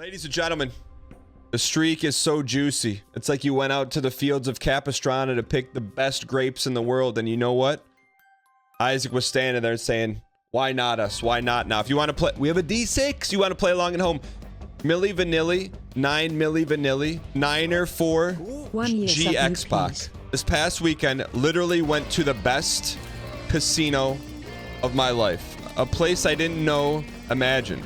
Ladies and gentlemen, the streak is so juicy. It's like you went out to the fields of Capistrano to pick the best grapes in the world, and you know what? Isaac was standing there saying, why not us? Why not now? If you want to play, we have a D6. You want to play along at home. Milli Vanilli, 9 Milli Vanilli, 9er 4 GX Pac. This past weekend, literally went to the best casino of my life. A place I didn't know imagined.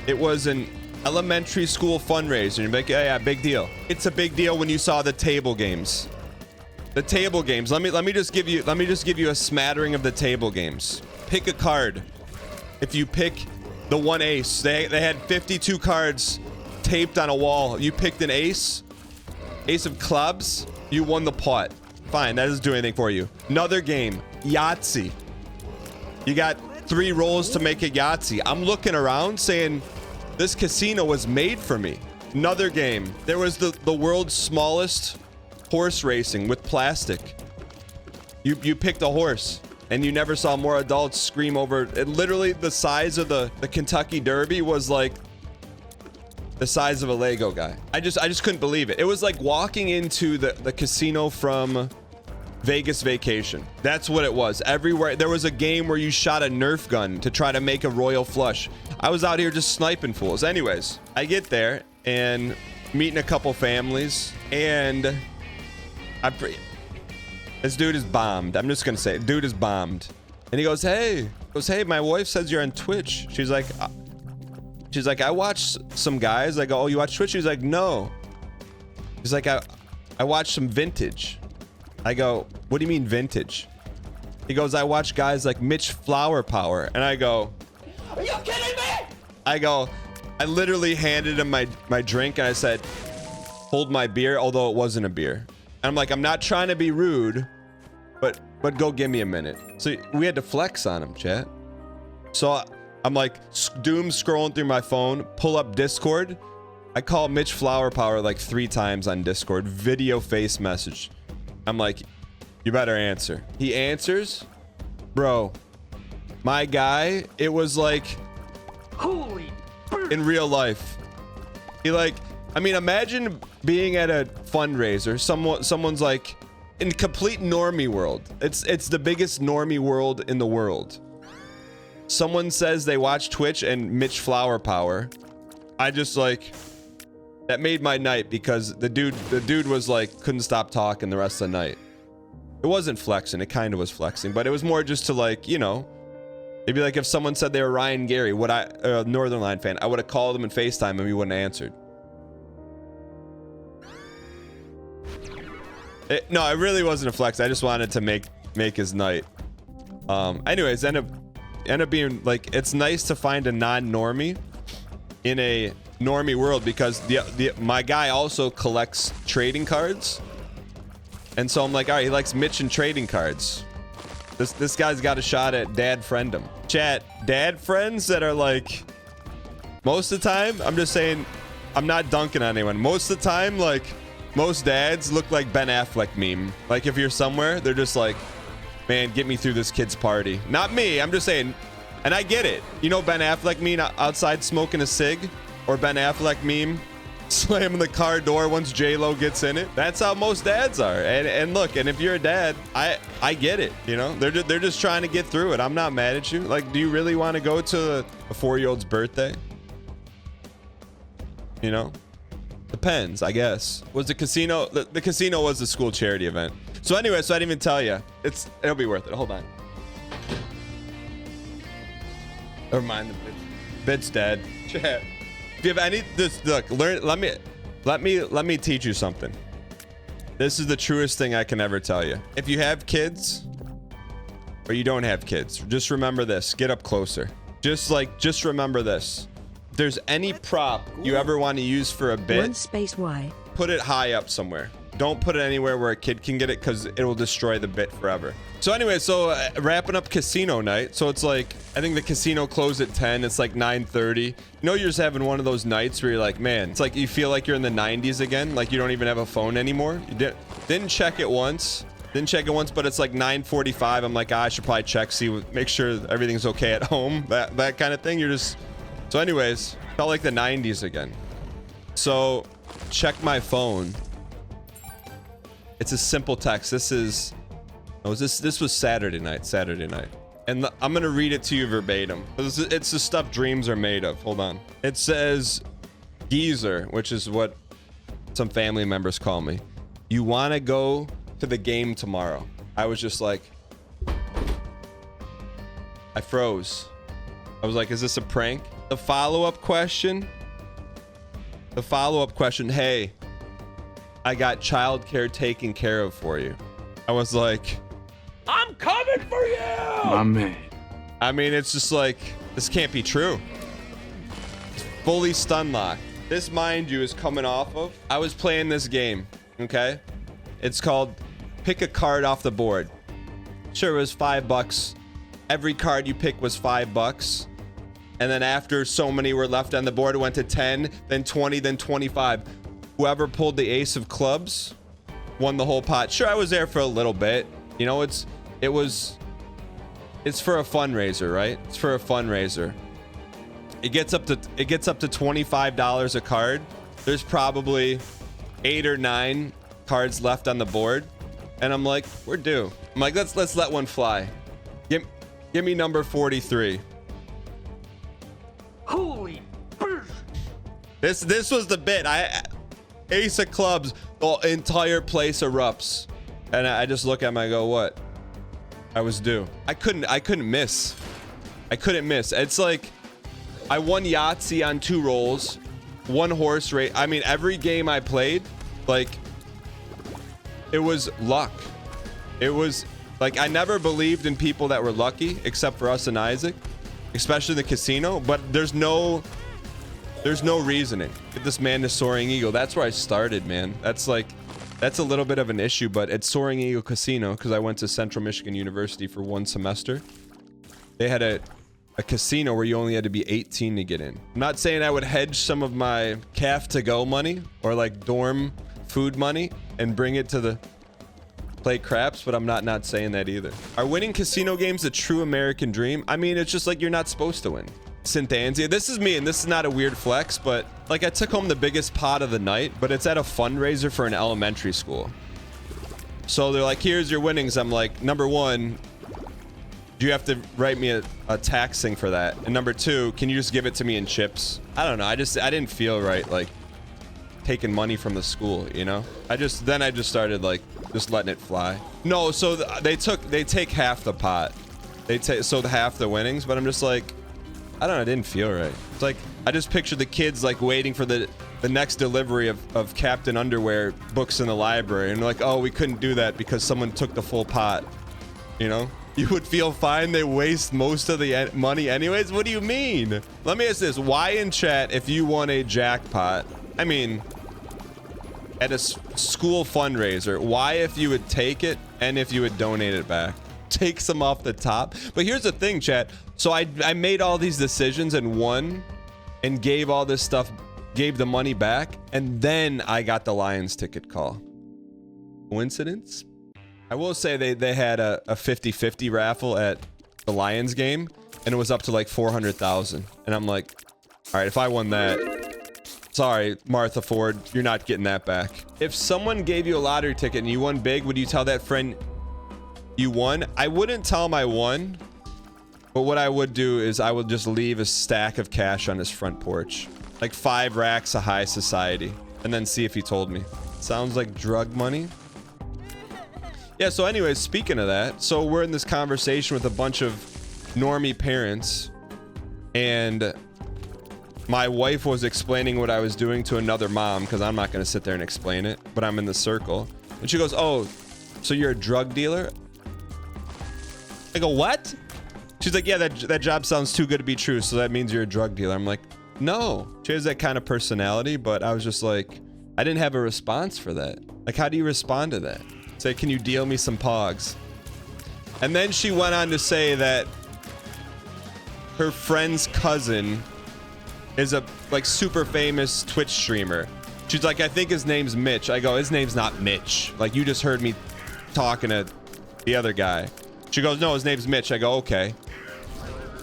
It was an elementary school fundraiser. You're like, yeah, big deal. It's a big deal when you saw the table games. The table games. Let me just give you a smattering of the table games. Pick a card. If you pick the one ace, they had 52 cards taped on a wall. You picked an ace of clubs, you won the pot. Fine, that doesn't do anything for you. Another game, Yahtzee. You got 3 rolls to make a Yahtzee. I'm looking around saying, this casino was made for me. Another game. There was the world's smallest horse racing with plastic. You picked a horse, and you never saw more adults scream over it. Literally, the size of the Kentucky Derby was like the size of a Lego guy. I just couldn't believe it. It was like walking into the casino from Vegas Vacation. That's what it was. Everywhere there was a game where you shot a Nerf gun to try to make a royal flush. I was out here just sniping fools. Anyways, I get there and meeting a couple families, and this dude is bombed. I'm just gonna say, dude is bombed. And he goes, hey, my wife says you're on Twitch. She's like, I watch some guys. I go, oh, you watch Twitch? She's like, no. He's like, I watch some vintage. I go, what do you mean vintage? He goes, I watch guys like Mitch Flower Power. And I go, are you kidding me? I literally handed him my drink, and I said, hold my beer, although it wasn't a beer. And I'm like, I'm not trying to be rude, but go give me a minute. So we had to flex on him, chat. So I'm like doom scrolling through my phone, pull up Discord. I call Mitch Flower Power like 3 times on Discord, video face message. I'm like, you better answer. He answers. Bro, my guy, it was like, holy in real life. He like, I mean, imagine being at a fundraiser. Someone's like, in complete normie world. It's the biggest normie world in the world. Someone says they watch Twitch and Mitch Flower Power. I just like, that made my night, because the dude was like, couldn't stop talking the rest of the night. It wasn't flexing. It kind of was flexing, but it was more just to like, you know, it'd be like if someone said they were Ryan Gary, Northern Line fan, I would have called him and FaceTime and he wouldn't have answered. No, it really wasn't a flex. I just wanted to make his night. Anyways, end up being like, it's nice to find a non-normie in a normie world, because my guy also collects trading cards, and so I'm like, all right, he likes Mitch and trading cards. This guy's got a shot at dad friendom. Chat, dad friends that are like, most of the time, I'm just saying, I'm not dunking on anyone. Most of the time, like, most dads look like Ben Affleck meme. Like, if you're somewhere, they're just like, man, get me through this kid's party. Not me, I'm just saying, and I get it. You know Ben Affleck meme outside smoking a cig? Or Ben Affleck meme slamming the car door once J-Lo gets in it? That's how most dads are. And look, and if you're a dad, I get it. You know, they're just trying to get through it. I'm not mad at you. Like, do you really want to go to a 4-year-old's birthday? You know? Depends, I guess. Was the casino, the casino was the school charity event. So anyway, so I didn't even tell you. It'll be worth it. Hold on. Never mind, the bit's dead. Chat. If you have any, look, learn. Let me teach you something. This is the truest thing I can ever tell you. If you have kids, or you don't have kids, just remember this. Get up closer. Just remember this. If there's any prop you ever want to use for a bit, put it high up somewhere. Don't put it anywhere where a kid can get it, because it will destroy the bit forever. So anyway, wrapping up casino night. So it's like, I think the casino closed at 10. It's like 9:30. You know, you're just having one of those nights where you're like, man, it's like you feel like you're in the 90s again. Like you don't even have a phone anymore. You didn't check it once. But it's like 9:45. I'm like, I should probably check, make sure everything's okay at home. That kind of thing. You're just, so anyways, Felt like the 90s again. So check my phone. It's a simple text. This was Saturday night. And I'm gonna read it to you verbatim. It's the stuff dreams are made of. Hold on. It says, geezer, which is what some family members call me. You wanna go to the game tomorrow? I was just like, I froze. I was like, is this a prank? The follow-up question, hey, I got childcare taken care of for you. I was like, I'm coming for you! My man. I mean, it's just like, this can't be true. It's fully stun locked. This, mind you, is coming off of, I was playing this game, okay? It's called Pick a Card Off the Board. Sure, it was $5. Every card you pick was $5. And then after so many were left on the board, it went to 10, then 20, then 25. Whoever pulled the ace of clubs won the whole pot. Sure, I was there for a little bit. You know, it's for a fundraiser, right? It's for a fundraiser. It gets up to $25 a card. There's probably 8 or 9 cards left on the board. And I'm like, we're due. I'm like, let's let one fly. Give me number 43. Holy burst. This was the bit. Ace of clubs, the entire place erupts. And I just look at him, I go, what? I was due. I couldn't miss. It's like I won Yahtzee on 2 rolls, 1 horse race. I mean, every game I played, like, it was luck. It was like, I never believed in people that were lucky except for us and Isaac, especially the casino, but there's no reasoning. Get this man to Soaring Eagle. That's where I started, man. That's a little bit of an issue, but it's Soaring Eagle Casino because I went to Central Michigan University for 1 semester. They had a casino where you only had to be 18 to get in. I'm not saying I would hedge some of my calf to go money or like dorm food money and bring it to the play craps, but I'm not saying that either. Are winning casino games a true American dream? I mean, it's just like you're not supposed to win. Synthesia. This is me, and this is not a weird flex, but like I took home the biggest pot of the night, but it's at a fundraiser for an elementary school. So they're like, here's your winnings. I'm like, number 1, do you have to write me a tax thing for that? And number 2, can you just give it to me in chips? I don't know. I didn't feel right, like taking money from the school, you know? I just started like just letting it fly. No, so they take half the pot. So half the winnings, but I'm just like, I don't know, it didn't feel right. It's like, I just pictured the kids like waiting for the next delivery of Captain Underwear books in the library. And like, oh, we couldn't do that because someone took the full pot. You know? You would feel fine. They waste most of the money anyways. What do you mean? Let me ask this. Why in chat, if you won a jackpot, I mean, at a school fundraiser, why if you would take it and if you would donate it back? Take some off the top. But here's the thing, chat. So I made all these decisions and won and gave all this stuff, gave the money back, and then I got the Lions ticket call. Coincidence? I will say they had a 50-50 raffle at the Lions game, and it was up to like 400,000. And I'm like, all right, if I won that, sorry, Martha Ford, you're not getting that back. If someone gave you a lottery ticket and you won big, would you tell that friend you won? I wouldn't tell him I won, but what I would do is I would just leave a stack of cash on his front porch, like 5 racks of high society, and then see if he told me. Sounds like drug money. Yeah, so anyways, speaking of that, so we're in this conversation with a bunch of normie parents, and my wife was explaining what I was doing to another mom, because I'm not going to sit there and explain it, but I'm in the circle. And she goes, oh, so you're a drug dealer? I go, what? She's like, yeah, that job sounds too good to be true, so that means you're a drug dealer. I'm like, no. She has that kind of personality, but I was just like, I didn't have a response for that. Like, how do you respond to that? Say, can you deal me some pogs? And then she went on to say that her friend's cousin is a like super famous Twitch streamer. She's like, I think his name's Mitch. I go, his name's not Mitch. Like, you just heard me talking to the other guy. She goes, no, his name's Mitch. I go, okay.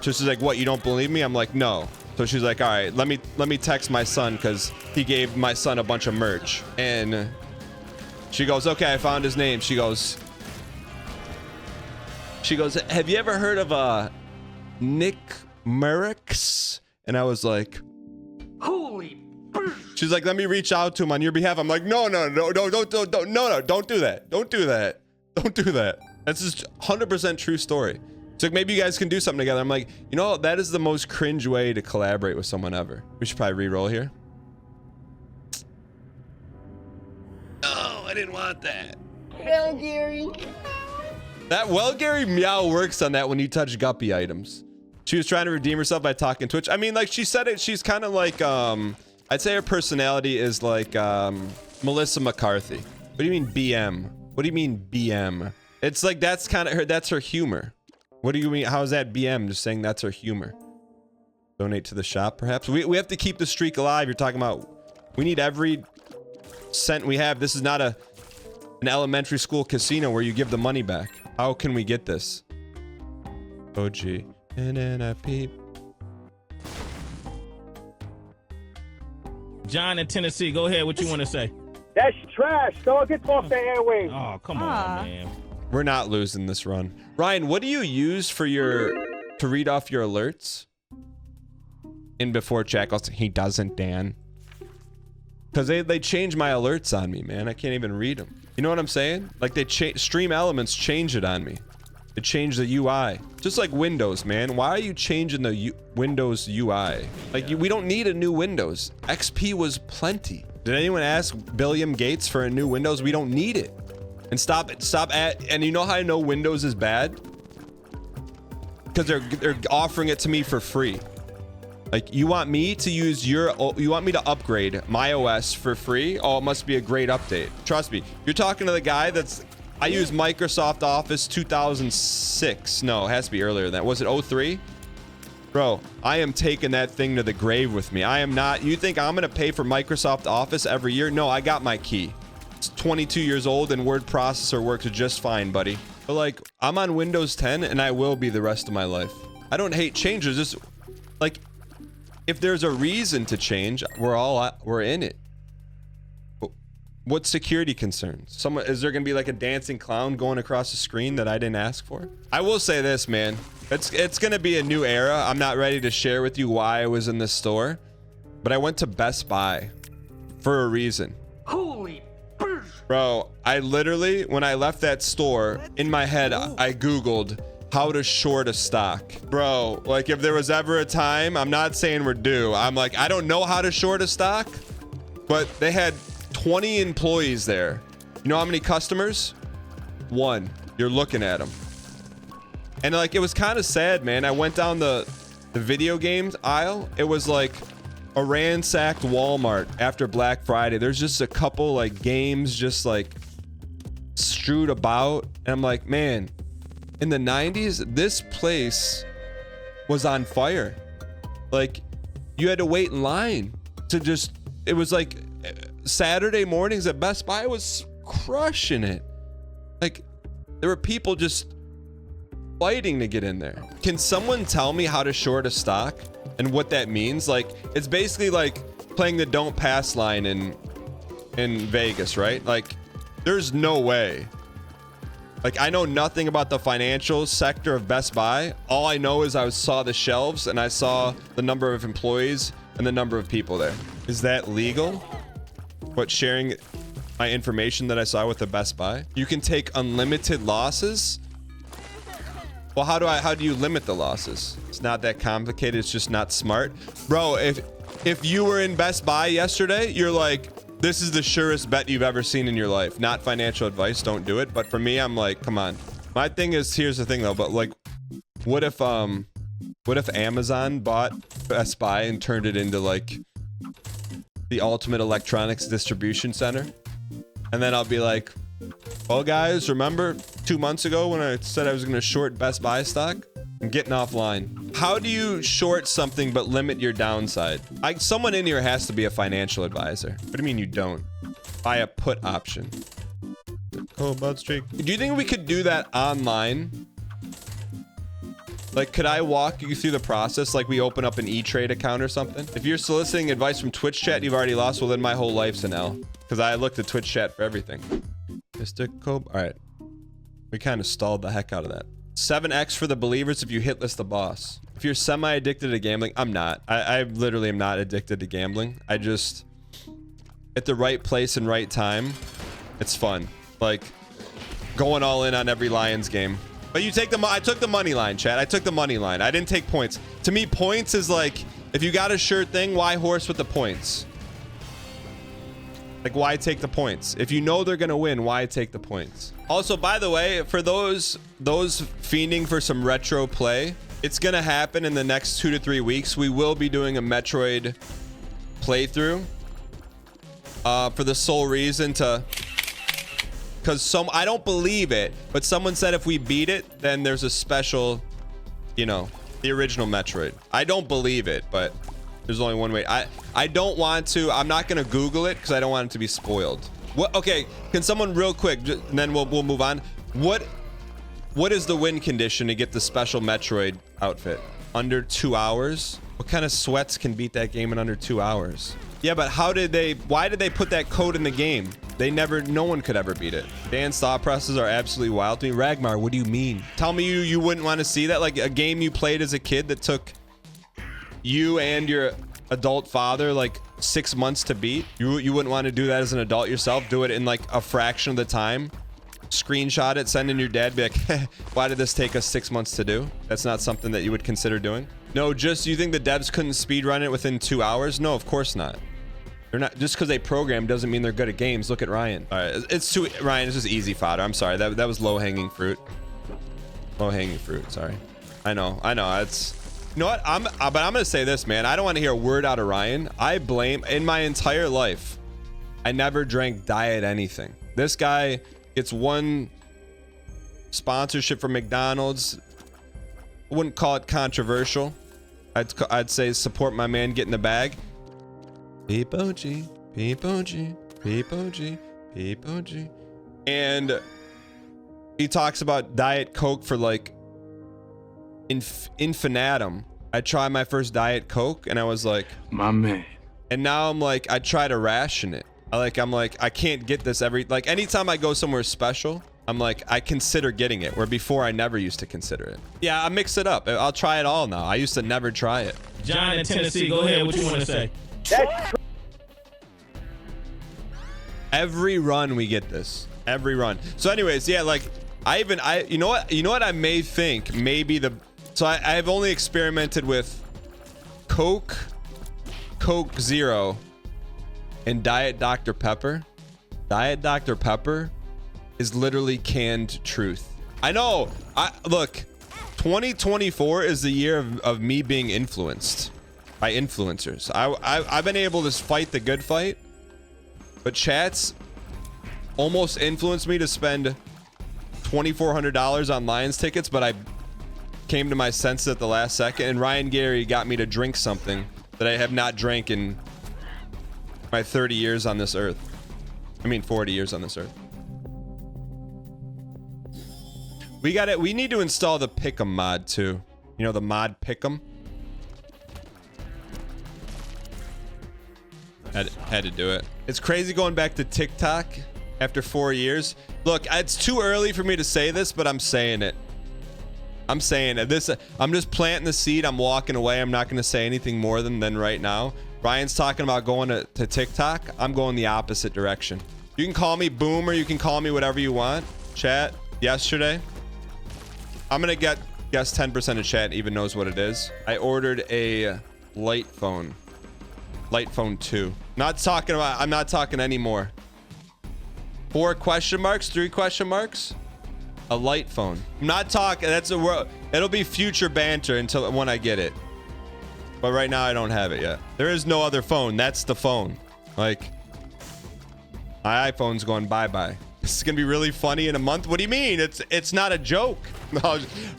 She's like, what, you don't believe me? I'm like, no. So she's like, all right, let me text my son because he gave my son a bunch of merch. And she goes, okay, I found his name. She goes, have you ever heard of Nick Merrick's? And I was like, Holy. she's like, let me reach out to him on your behalf. I'm like, no, don't do that. Don't do that. Don't do that. That's just 100% true story. So like, maybe you guys can do something together. I'm like, you know, that is the most cringe way to collaborate with someone ever. We should probably re-roll here. No, I didn't want that. Well, Gary. That Gary meow works on that when you touch guppy items. She was trying to redeem herself by talking Twitch. I mean, like she said it, she's kind of like, I'd say her personality is like Melissa McCarthy. What do you mean BM? What do you mean BM? It's like that's kind of her, that's her humor. What do you mean? How is that BM? Just saying that's her humor. Donate to the shop, perhaps. We have to keep the streak alive. You're talking about we need every cent we have. This is not an elementary school casino where you give the money back. How can we get this? OG. And then I peep. John in Tennessee, go ahead. What you want to say? That's trash. Dog, get off the airwaves. Oh, come on, man. We're not losing this run. Ryan, what do you use for to read off your alerts? In before chat goes, he doesn't, Dan. Because they change my alerts on me, man. I can't even read them. You know what I'm saying? Like they Stream Elements change it on me. They change the UI. Just like Windows, man. Why are you changing the Windows UI? Like we don't need a new Windows. XP was plenty. Did anyone ask Billiam Gates for a new Windows? We don't need it. And and you know how I know Windows is bad? Because they're offering it to me for free. Like you want me to use you want me to upgrade my OS for free? Oh, it must be a great update. Trust me. You're talking to the guy I use Microsoft Office 2006. No, it has to be earlier than that. Was it 03? Bro, I am taking that thing to the grave with me. I am not. You think I'm going to pay for Microsoft Office every year? No, I got my key. It's 22 years old and word processor works just fine, buddy. But like, I'm on Windows 10 and I will be the rest of my life. I don't hate changes. Just like, if there's a reason to change, we're in it. What security concerns? Is there gonna be like a dancing clown going across the screen that I didn't ask for? I will say this, man. It's gonna be a new era. I'm not ready to share with you why I was in this store, but I went to Best Buy for a reason. Holy. Bro, I literally, when I left that store, in my head, I Googled how to short a stock. Bro, like if there was ever a time, I'm not saying we're due. I'm like, I don't know how to short a stock, but they had 20 employees there. You know how many customers? One. You're looking at them. And like, it was kind of sad, man. I went down the video games aisle. It was like a ransacked Walmart after Black Friday. There's just a couple like games just like strewed about. And I'm like, man, in the 90s, this place was on fire. Like you had to wait in line to just, it was like Saturday mornings at Best Buy was crushing it. Like there were people just fighting to get in there. Can someone tell me how to short a stock and what that means? Like it's basically like playing the don't pass line in Vegas, right? Like there's no way. Like I know nothing about the financial sector of Best Buy. All I know is I saw the shelves and I saw the number of employees and the number of people there. Is that legal? What, sharing my information that I saw with the Best Buy? You can take unlimited losses? Well, how do you limit the losses? It's not that complicated. It's just not smart. Bro, if you were in Best Buy yesterday, you're like, this is the surest bet you've ever seen in your life. Not financial advice, don't do it. But for me, I'm like, come on. My thing is, here's the thing though, but like, what if Amazon bought Best Buy and turned it into like the ultimate electronics distribution center? And then I'll be like, well guys, remember 2 months ago when I said I was going to short Best Buy stock? I'm getting offline. How do you short something but limit your downside? Someone in here has to be a financial advisor. What do you mean you don't? Buy a put option. Oh, bud streak. Do you think we could do that online? Like, could I walk you through the process like we open up an E-Trade account or something? If you're soliciting advice from Twitch chat and you've already lost, well, then my whole life's an L. Because I looked at Twitch chat for everything. Mystical. All right. We kind of stalled the heck out of that. 7x for the believers if you hit list the boss. If you're semi-addicted to gambling, I'm not. I literally am not addicted to gambling. I just, at the right place and right time, it's fun. Like, going all in on every Lions game. But you take the, I took the money line, chat. I took the money line. I didn't take points. To me, points is like, if you got a sure thing, why horse with the points? Like, why take the points? If you know they're gonna win, why take the points? Also, by the way, for those fiending for some retro play, it's gonna happen in the next 2 to 3 weeks. We will be doing a Metroid playthrough for the sole reason to, because I don't believe it, but someone said if we beat it, then there's a special, you know, the original Metroid. I don't believe it, but there's only one way. I don't want to. I'm not gonna Google it because I don't want it to be spoiled. What? Okay, can someone real quick, and then we'll move on. What is the win condition to get the special Metroid outfit? Under 2 hours? What kind of sweats can beat that game in under 2 hours? Yeah, but why did they put that code in the game? No one could ever beat it. Dan's thought processes are absolutely wild to me. Ragmar, what do you mean? Tell me you wouldn't want to see that? Like a game you played as a kid that took you and your adult father like 6 months to beat? You wouldn't want to do that as an adult yourself? Do it in like a fraction of the time? Screenshot it, send in your dad, be like, why did this take us 6 months to do? That's not something that you would consider doing? No, just you think the devs couldn't speedrun it within 2 hours? No, of course not. They're not, just because they program doesn't mean they're good at games. Look at Ryan. All right, Ryan, it's just easy fodder. I'm sorry, that was low-hanging fruit. Low-hanging fruit, sorry. I know, it's, you know what, but I'm gonna say this, man. I don't want to hear a word out of Ryan. I blame, in my entire life, I never drank diet anything. This guy gets one sponsorship from McDonald's. I wouldn't call it controversial. I'd say support my man getting the bag. Peepo-G, Peepo-G, Peepo-G, Peepo-G. And he talks about Diet Coke for like infinitum. I tried my first Diet Coke and I was like, my man. And now I'm like, I try to ration it. I'm like, I can't get this like anytime I go somewhere special, I'm like, I consider getting it, where before I never used to consider it. Yeah, I mix it up. I'll try it all now. I used to never try it. John in Tennessee, go ahead. What you want to say? Every run we get this. Every run. So anyways, yeah, like you know what I may think, maybe so I've only experimented with Coke Zero, and Diet Dr. Pepper. Diet Dr. Pepper is literally canned truth. I know. Look, 2024 is the year of me being influenced by influencers. I've been able to fight the good fight, but chats almost influenced me to spend $2,400 on Lions tickets, but I came to my senses at the last second, and Ryan Gary got me to drink something that I have not drank in my 30 years on this earth. I mean 40 years on this earth. We need to install the Pick'em mod too. You know, the mod Pick'em. Had to do it. It's crazy going back to TikTok after 4 years. Look, it's too early for me to say this, but I'm saying it. I'm saying it. I'm just planting the seed. I'm walking away. I'm not going to say anything more than right now. Ryan's talking about going to TikTok. I'm going the opposite direction. You can call me Boomer. You can call me whatever you want. Chat, yesterday, I'm going to guess 10% of chat even knows what it is. I ordered a light phone. Light phone 2. I'm not talking anymore. 4 question marks, 3 question marks. A light phone. I'm not talking. It'll be future banter until when I get it. But right now I don't have it yet. There is no other phone. That's the phone. Like, my iPhone's going bye-bye. This is gonna be really funny in a month. What do you mean? It's not a joke.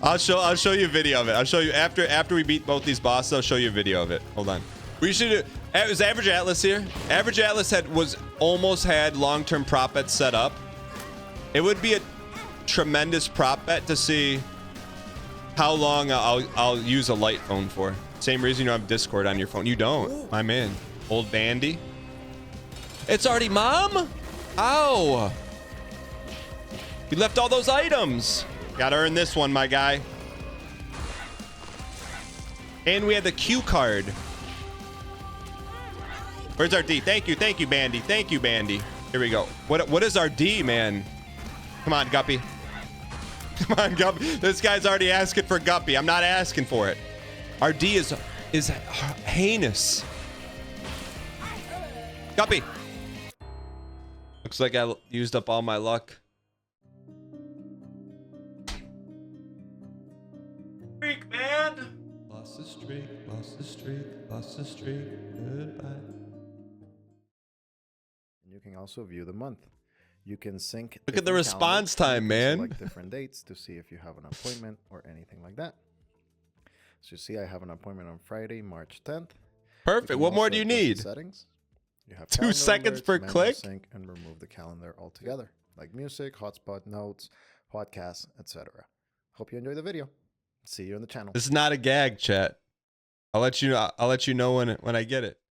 I'll show you a video of it. I'll show you after we beat both these bosses. I'll show you a video of it. Hold on. We should. Is Average Atlas here? Average Atlas almost had long-term prop bets set up. It would be a tremendous prop bet to see how long I'll use a light phone for. Same reason you don't have Discord on your phone. You don't. I'm in. Old Bandy. It's already mom? Ow. You left all those items. Gotta earn this one, my guy. And we had the cue card. Where's our D? Thank you, Bandy. Thank you, Bandy. Here we go. What is our D, man? Come on, Guppy. Come on, Guppy. This guy's already asking for Guppy. I'm not asking for it. Our D is heinous. Guppy. Looks like I used up all my luck. Streak, man. Lost the streak, lost the streak, lost the streak. Goodbye. You can also view the month. You can sync. Look at the response time, man. Select different dates to see if you have an appointment or anything like that. So you see, I have an appointment on Friday, March 10th. Perfect. What more do you need? Settings. You have 2 seconds per click. Sync and remove the calendar altogether, like music, hotspot, notes, podcasts, etc. Hope you enjoy the video. See you on the channel. This is not a gag, chat. I'll let you know when I get it.